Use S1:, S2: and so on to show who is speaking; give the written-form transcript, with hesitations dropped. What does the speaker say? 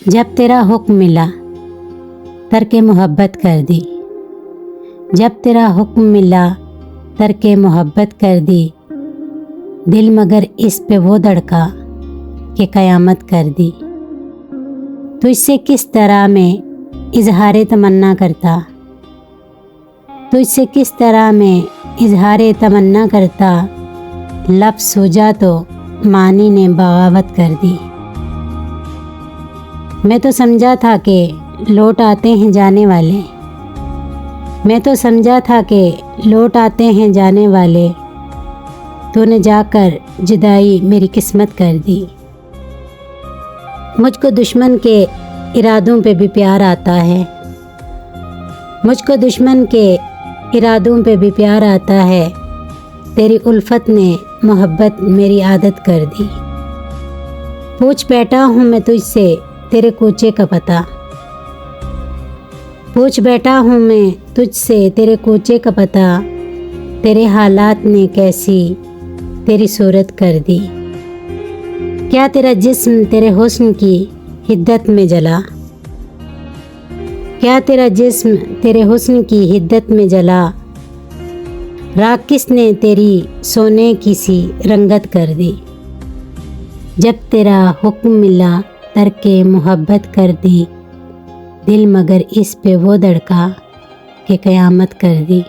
S1: जब तेरा हुक्म मिला तरके मोहब्बत कर दी। जब तेरा हुक्म मिला तरके मोहब्बत कर दी। दिल मगर इस पे वो धड़का कि क़यामत कर दी। तुझसे किस तरह मैं इजहारे तमन्ना करता। तुझसे किस तरह मैं इजहारे तमन्ना करता। लफ्ज़ सूझा तो मानी ने बगावत कर दी। मैं तो समझा था कि लौट आते हैं जाने वाले। मैं तो समझा था कि लौट आते हैं जाने वाले। तूने जाकर जुदाई मेरी किस्मत कर दी। मुझको दुश्मन के इरादों पे भी प्यार आता है। मुझको दुश्मन के इरादों पे भी प्यार आता है। तेरी उल्फत ने मोहब्बत मेरी आदत कर दी। पूछ बैठा हूँ मैं तुझसे तेरे कूचे का पता। पूछ बैठा हूँ मैं तुझसे तेरे कूचे का पता। तेरे हालात ने कैसी तेरी सूरत कर दी। क्या तेरा जिस्म तेरे हुस्न की हिद्दत में जला। क्या तेरा जिस्म तेरे हुस्न की हिद्दत में जला। राख किसने तेरी सोने की सी रंगत कर दी। जब तेरा हुक्म मिला तरके मोहब्बत कर दी। दिल मगर इस पे वो धड़का कि क़यामत कर दी।